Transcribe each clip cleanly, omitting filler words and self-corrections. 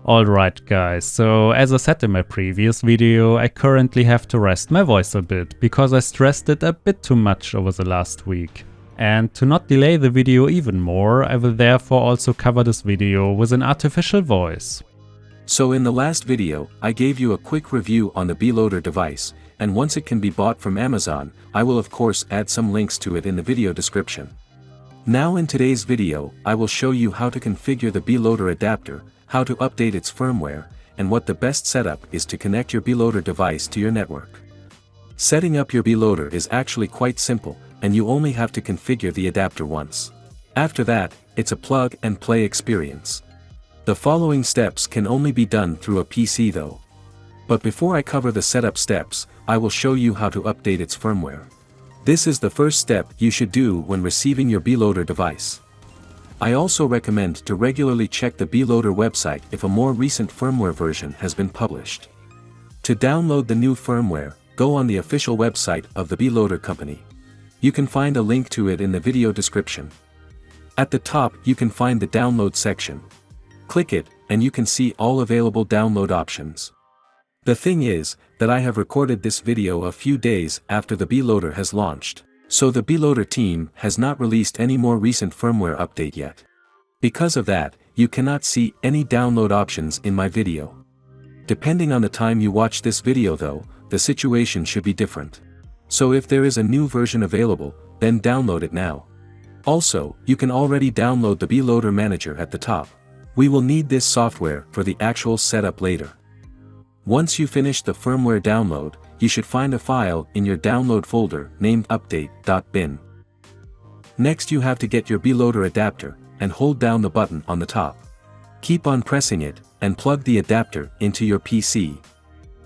Alright guys, so as I said in my previous video, I currently have to rest my voice a bit, because I stressed it a bit too much over the last week. And to not delay the video even more, I will therefore also cover this video with an artificial voice. So in the last video, I gave you a quick review on the Beloader device, and once it can be bought from Amazon, I will of course add some links to it in the video description. Now in today's video, I will show you how to configure the Beloader adapter, how to update its firmware, and what the best setup is to connect your Beloader device to your network. Setting up your Beloader is actually quite simple, and you only have to configure the adapter once. After that, it's a plug and play experience. The following steps can only be done through a PC though. But before I cover the setup steps, I will show you how to update its firmware. This is the first step you should do when receiving your Beloader device. I also recommend to regularly check the Beloader website if a more recent firmware version has been published. To download the new firmware, go on the official website of the Beloader company. You can find a link to it in the video description. At the top you can find the download section. Click it, and you can see all available download options. The thing is, that I have recorded this video a few days after the Beloader has launched, so the Beloader team has not released any more recent firmware update yet. Because of that, you cannot see any download options in my video. Depending on the time you watch this video though, the situation should be different. So if there is a new version available, then download it now. Also, you can already download the Beloader Manager at the top. We will need this software for the actual setup later. Once you finish the firmware download, you should find a file in your download folder named update.bin. Next you have to get your Beloader adapter, and hold down the button on the top. Keep on pressing it, and plug the adapter into your PC.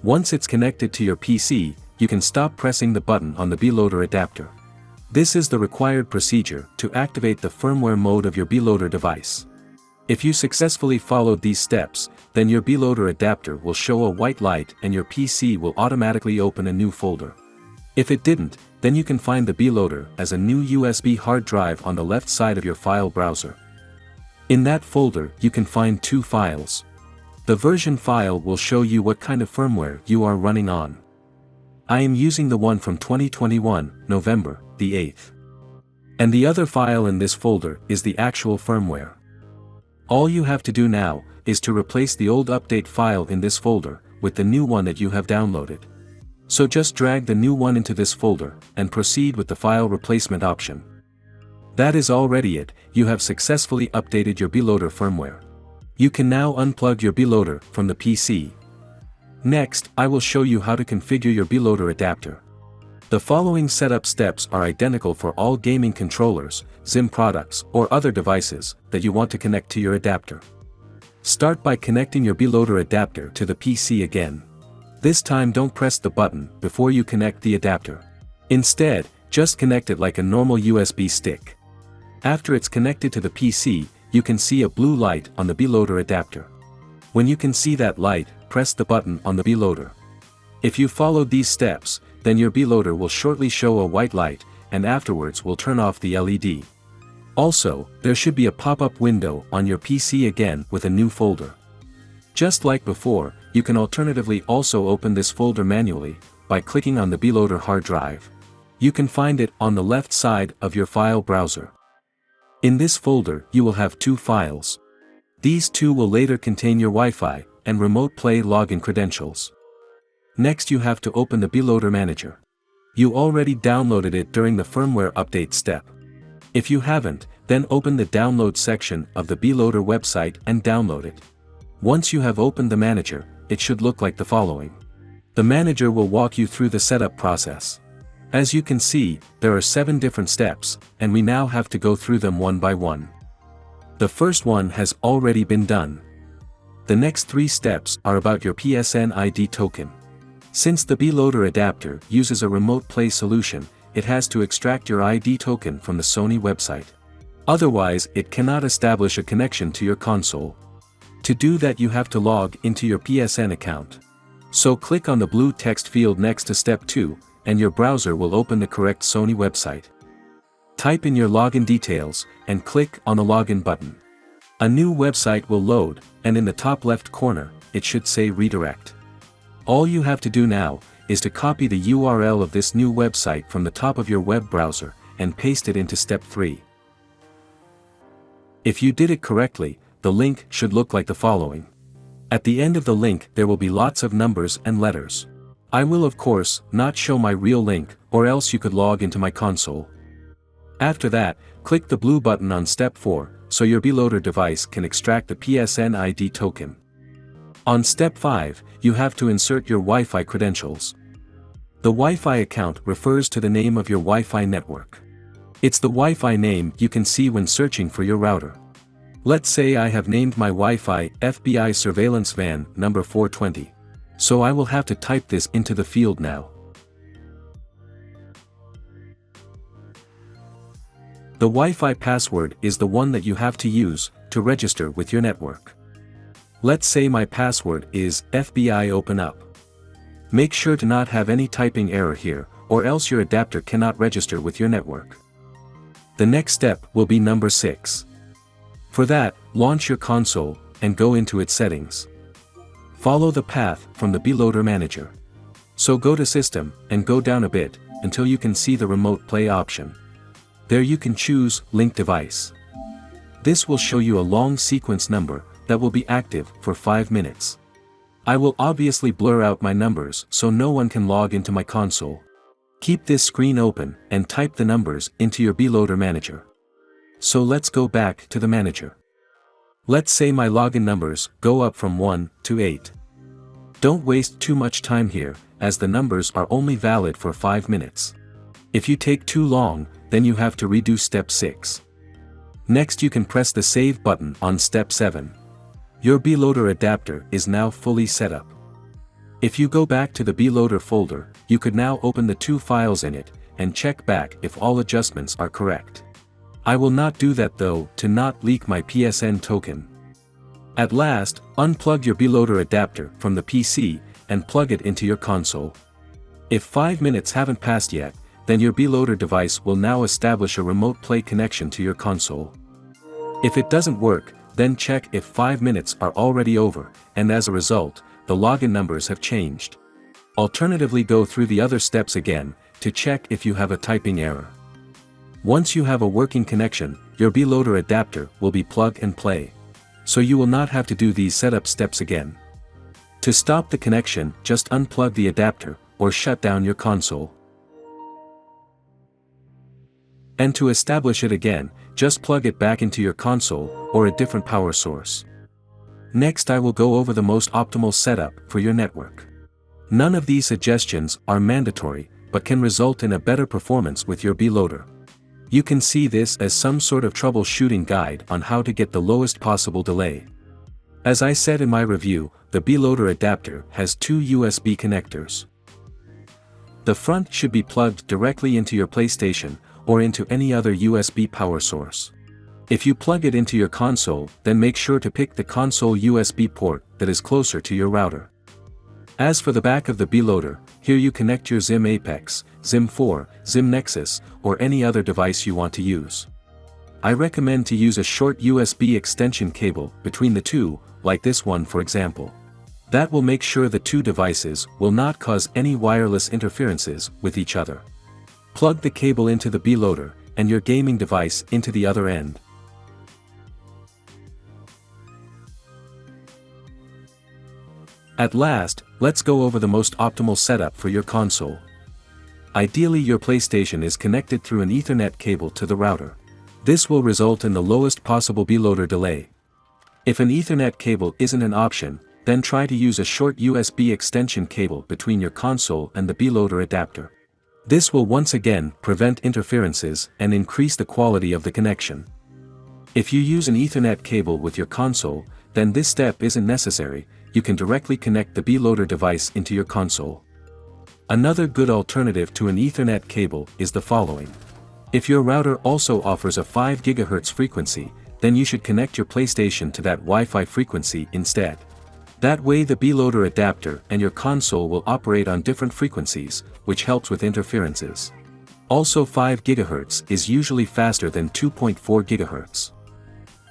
Once it's connected to your PC, you can stop pressing the button on the Beloader adapter. This is the required procedure to activate the firmware mode of your Beloader device. If you successfully followed these steps, then your Beloader adapter will show a white light and your PC will automatically open a new folder. If it didn't, then you can find the Beloader as a new USB hard drive on the left side of your file browser. In that folder you can find two files. The version file will show you what kind of firmware you are running on. I am using the one from 2021, November the 8th. And the other file in this folder is the actual firmware. All you have to do now is to replace the old update file in this folder with the new one that you have downloaded. So just drag the new one into this folder and proceed with the file replacement option. That is already it, you have successfully updated your Beloader firmware. You can now unplug your Beloader from the PC. Next, I will show you how to configure your Beloader adapter. The following setup steps are identical for all gaming controllers, Zim products, or other devices that you want to connect to your adapter. Start by connecting your Beloader adapter to the PC again. This time don't press the button before you connect the adapter. Instead, just connect it like a normal USB stick. After it's connected to the PC, you can see a blue light on the Beloader adapter. When you can see that light, press the button on the Beloader. If you follow these steps, then your Beloader will shortly show a white light, and afterwards will turn off the LED. Also, there should be a pop-up window on your PC again with a new folder. Just like before, you can alternatively also open this folder manually, by clicking on the Beloader hard drive. You can find it on the left side of your file browser. In this folder you will have two files. These two will later contain your Wi-Fi and remote play login credentials. Next you have to open the Beloader Manager. You already downloaded it during the firmware update step. If you haven't, then open the download section of the Beloader website and download it. Once you have opened the manager, it should look like the following. The manager will walk you through the setup process. As you can see, there are 7 different steps, and we now have to go through them one by one. The first one has already been done. The next 3 steps are about your PSN ID token. Since the Beloader adapter uses a remote play solution, it has to extract your ID token from the Sony website. Otherwise, it cannot establish a connection to your console. To do that you have to log into your PSN account. So click on the blue text field next to step 2, and your browser will open the correct Sony website. Type in your login details, and click on the login button. A new website will load, and in the top left corner, it should say redirect. All you have to do now is to copy the URL of this new website from the top of your web browser and paste it into step 3. If you did it correctly, the link should look like the following. At the end of the link there will be lots of numbers and letters. I will of course not show my real link, or else you could log into my console. After that, click the blue button on step 4, so your Beloader device can extract the PSN ID token. On step 5, you have to insert your Wi-Fi credentials. The Wi-Fi account refers to the name of your Wi-Fi network. It's the Wi-Fi name you can see when searching for your router. Let's say I have named my Wi-Fi FBI Surveillance Van number 420. So I will have to type this into the field now. The Wi-Fi password is the one that you have to use to register with your network. Let's say my password is FBI Open Up. Make sure to not have any typing error here, or else your adapter cannot register with your network. The next step will be number 6. For that, launch your console and go into its settings. Follow the path from the Beloader Manager. So go to System and go down a bit until you can see the Remote Play option. There you can choose Link Device. This will show you a long sequence number that will be active for 5 minutes. I will obviously blur out my numbers so no one can log into my console. Keep this screen open and type the numbers into your Beloader Manager. So let's go back to the manager. Let's say my login numbers go up from 1 to 8. Don't waste too much time here, as the numbers are only valid for 5 minutes. If you take too long, then you have to redo step 6. Next you can press the save button on step 7. Your Beloader adapter is now fully set up. If you go back to the Beloader folder, you could now open the 2 files in it, and check back if all adjustments are correct. I will not do that though, to not leak my PSN token. At last, unplug your Beloader adapter from the PC, and plug it into your console. If 5 minutes haven't passed yet, then your Beloader device will now establish a remote play connection to your console. If it doesn't work, then check if 5 minutes are already over, and as a result, the login numbers have changed. Alternatively, go through the other steps again, to check if you have a typing error. Once you have a working connection, your Beloader adapter will be plug and play. So you will not have to do these setup steps again. To stop the connection, just unplug the adapter, or shut down your console. And to establish it again, just plug it back into your console, or a different power source. Next I will go over the most optimal setup for your network. None of these suggestions are mandatory, but can result in a better performance with your Beloader. You can see this as some sort of troubleshooting guide on how to get the lowest possible delay. As I said in my review, the Beloader adapter has 2 USB connectors. The front should be plugged directly into your PlayStation, or into any other USB power source. If you plug it into your console, then make sure to pick the console USB port that is closer to your router. As for the back of the Beloader, here you connect your Zim Apex, Zim 4, Zim Nexus, or any other device you want to use. I recommend to use a short USB extension cable between the two, like this one for example. That will make sure the 2 devices will not cause any wireless interferences with each other. Plug the cable into the Beloader, and your gaming device into the other end. At last, let's go over the most optimal setup for your console. Ideally your PlayStation is connected through an Ethernet cable to the router. This will result in the lowest possible Beloader delay. If an Ethernet cable isn't an option, then try to use a short USB extension cable between your console and the Beloader adapter. This will once again prevent interferences and increase the quality of the connection. If you use an Ethernet cable with your console, then this step isn't necessary. You can directly connect the Beloader device into your console. Another good alternative to an Ethernet cable is the following. If your router also offers a 5 GHz frequency, then you should connect your PlayStation to that Wi-Fi frequency instead. That way the Beloader adapter and your console will operate on different frequencies, which helps with interferences. Also 5 GHz is usually faster than 2.4 GHz.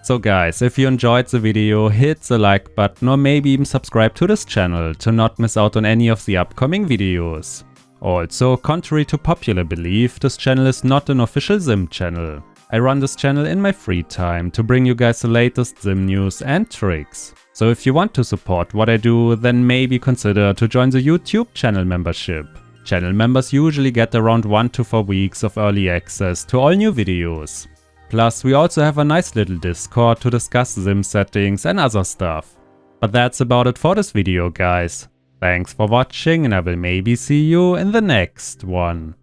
So guys, if you enjoyed the video, hit the like button or maybe even subscribe to this channel to not miss out on any of the upcoming videos. Also, contrary to popular belief, this channel is not an official Sim channel. I run this channel in my free time to bring you guys the latest Sim news and tricks. So if you want to support what I do, then maybe consider to join the YouTube channel membership. Channel members usually get around 1 to 4 weeks of early access to all new videos. Plus, we also have a nice little Discord to discuss Sim settings and other stuff. But that's about it for this video, guys. Thanks for watching and I will maybe see you in the next one.